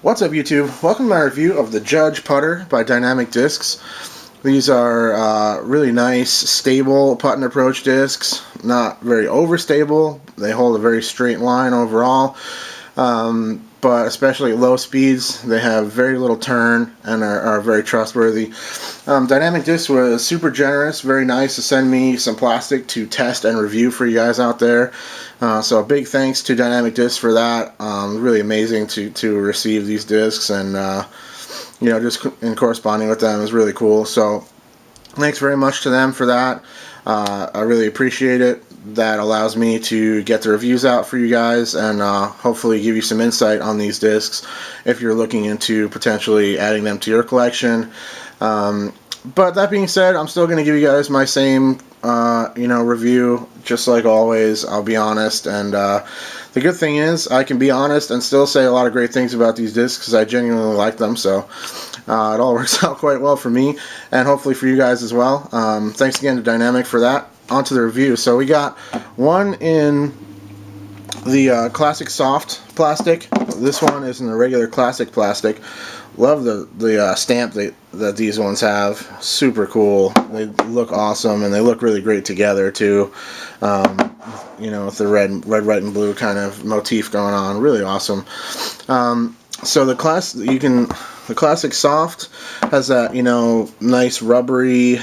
What's up, YouTube? Welcome to my review of the Judge Putter by Dynamic Discs. These are really nice, stable putt and approach discs. Not very overstable. They hold a very straight line overall. But especially at low speeds, they have very little turn and are very trustworthy. Dynamic Discs was super generous, very nice to send me some plastic to test and review for you guys out there. So a big thanks to Dynamic Discs for that. Really amazing to receive these discs, and just in corresponding with them is really cool. So thanks very much to them for that. I really appreciate it. That allows me to get the reviews out for you guys and hopefully give you some insight on these discs if you're looking into potentially adding them to your collection. But that being said, I'm still going to give you guys my same review, just like always. I'll be honest, and the good thing is I can be honest and still say a lot of great things about these discs because I genuinely like them. So it all works out quite well for me, and hopefully for you guys as well. Thanks again to Dynamic for that. On to the review. So we got one in the classic soft plastic. This one is in the regular classic plastic. Love the stamp that these ones have. Super cool. They look awesome, and they look really great together too. With the red, white, and blue kind of motif going on. Really awesome. So the classic soft has that nice rubbery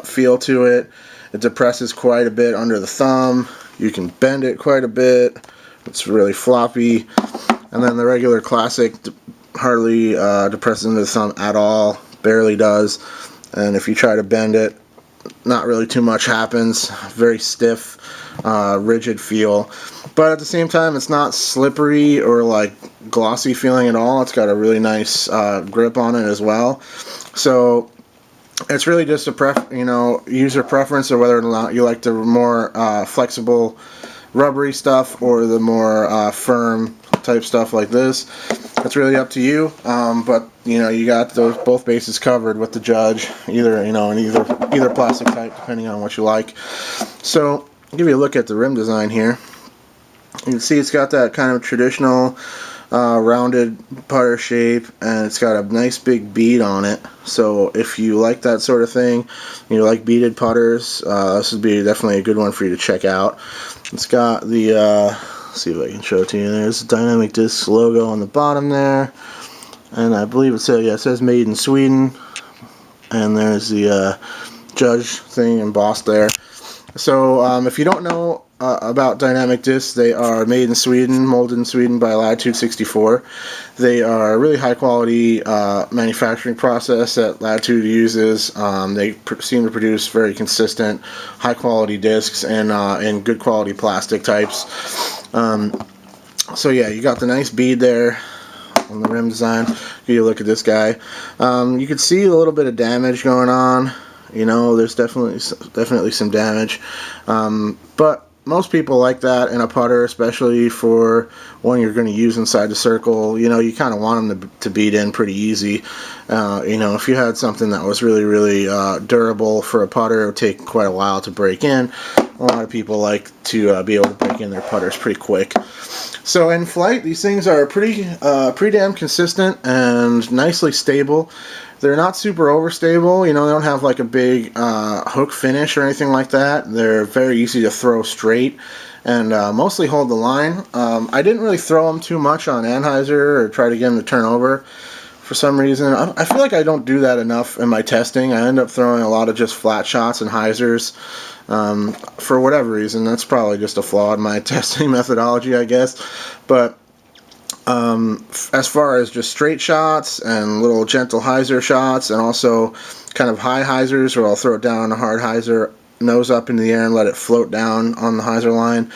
feel to it. It depresses quite a bit under the thumb. You can bend it quite a bit. It's really floppy. And then the regular classic hardly depresses into the thumb at all. Barely does. And if you try to bend it, not really too much happens. Very stiff, rigid feel. But at the same time, it's not slippery or like glossy feeling at all. It's got a really nice grip on it as well. So it's really just a user preference, or whether or not you like the more flexible rubbery stuff or the more firm type stuff like this. It's really up to you. But you got those both bases covered with the Judge, either in either plastic type, depending on what you like. So I'll give you a look at the rim design here. You can see it's got that kind of traditional rounded putter shape, and it's got a nice big bead on it. So if you like that sort of thing, you like beaded putters, this would be definitely a good one for you to check out. It's got the let's see if I can show it to you. There's the Dynamic Discs logo on the bottom there, and I believe it says made in Sweden, and there's the Judge thing embossed there. So if you don't know about Dynamic Discs, they are made in Sweden, molded in Sweden by Latitude 64. They are a really high quality manufacturing process that Latitude uses. They seem to produce very consistent, high quality discs and in good quality plastic types. So yeah, you got the nice bead there on the rim design. Give you a look at this guy. You can see a little bit of damage going on. There's definitely some damage, but most people like that in a putter, especially for one you're going to use inside the circle. You kind of want them to beat in pretty easy. If you had something that was really, really durable for a putter, it would take quite a while to break in. A lot of people like to be able to break in their putters pretty quick. So in flight, these things are pretty damn consistent and nicely stable. They're not super overstable. They don't have like a big hook finish or anything like that. They're very easy to throw straight and mostly hold the line. I didn't really throw them too much on Anheuser or try to get them to turn over for some reason. I feel like I don't do that enough in my testing. I end up throwing a lot of just flat shots and hyzers for whatever reason. That's probably just a flaw in my testing methodology, I guess. But as far as just straight shots and little gentle hyzer shots, and also kind of high hyzers where I'll throw it down on a hard hyzer, nose up into the air and let it float down on the hyzer line.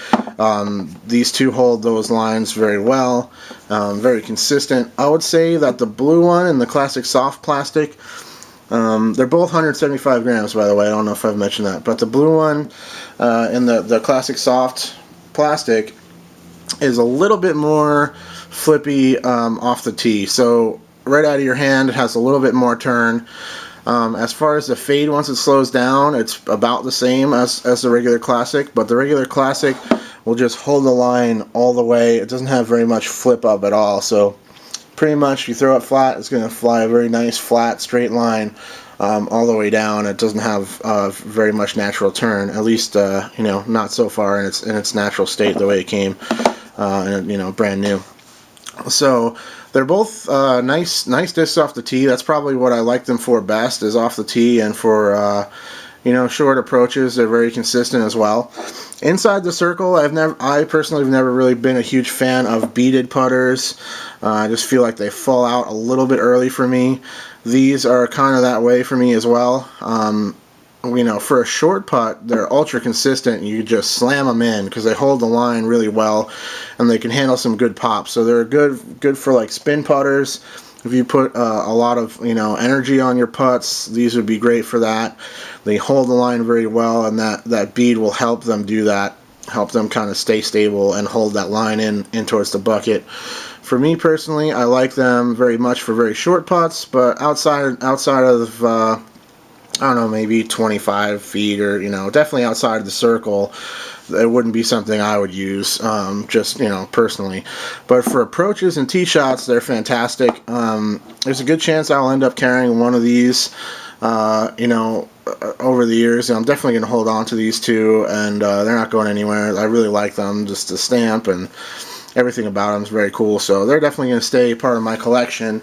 These two hold those lines very well, very consistent. I would say that the blue one and the classic soft plastic, they're both 175 grams, by the way. I don't know if I've mentioned that, but the blue one and the classic soft plastic is a little bit more flippy off the tee. So right out of your hand, it has a little bit more turn. As far as the fade, once it slows down, it's about the same as the regular classic, but the regular classic will just hold the line all the way. It doesn't have very much flip up at all. So pretty much you throw it flat, it's going to fly a very nice flat straight line all the way down. It doesn't have very much natural turn, at least you know, not so far in its natural state the way it came, and, you know, brand new. So they're both nice discs off the tee. That's probably what I like them for best, is off the tee, and for you know, short approaches. They're very consistent as well. Inside the circle, I personally have never really been a huge fan of beaded putters. I just feel like they fall out a little bit early for me. These are kind of that way for me as well. You know, for a short putt, they're ultra consistent. You just slam them in because they hold the line really well, and they can handle some good pops. So they're good for like spin putters. If you put a lot of, you know, energy on your putts, these would be great for that. They hold the line very well, and that bead will help them do that, help them kind of stay stable and hold that line in towards the bucket. For me personally, I like them very much for very short putts, but outside of I don't know, maybe 25 feet, or, you know, definitely outside of the circle, it wouldn't be something I would use, just, you know, personally. But for approaches and tee shots, they're fantastic. There's a good chance I'll end up carrying one of these, you know, over the years. I'm definitely going to hold on to these two, and they're not going anywhere. I really like them. Just the stamp and everything about them is very cool. So they're definitely going to stay part of my collection.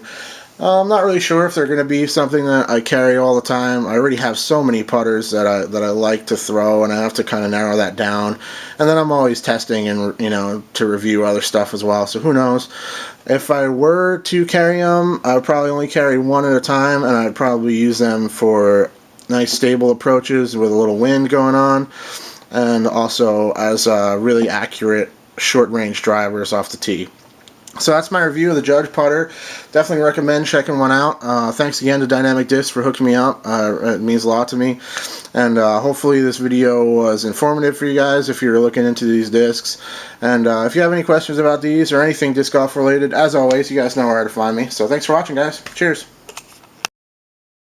I'm not really sure if they're going to be something that I carry all the time. I already have so many putters that I like to throw, and I have to kind of narrow that down. And then I'm always testing and, you know, to review other stuff as well. So who knows? If I were to carry them, I would probably only carry one at a time, and I'd probably use them for nice stable approaches with a little wind going on, and also as really accurate short-range drivers off the tee. So that's my review of the Judge putter. Definitely recommend checking one out. Thanks again to Dynamic Discs for hooking me up. It means a lot to me. And hopefully this video was informative for you guys if you're looking into these discs. And if you have any questions about these or anything disc golf related, as always, you guys know where to find me. So thanks for watching, guys. Cheers.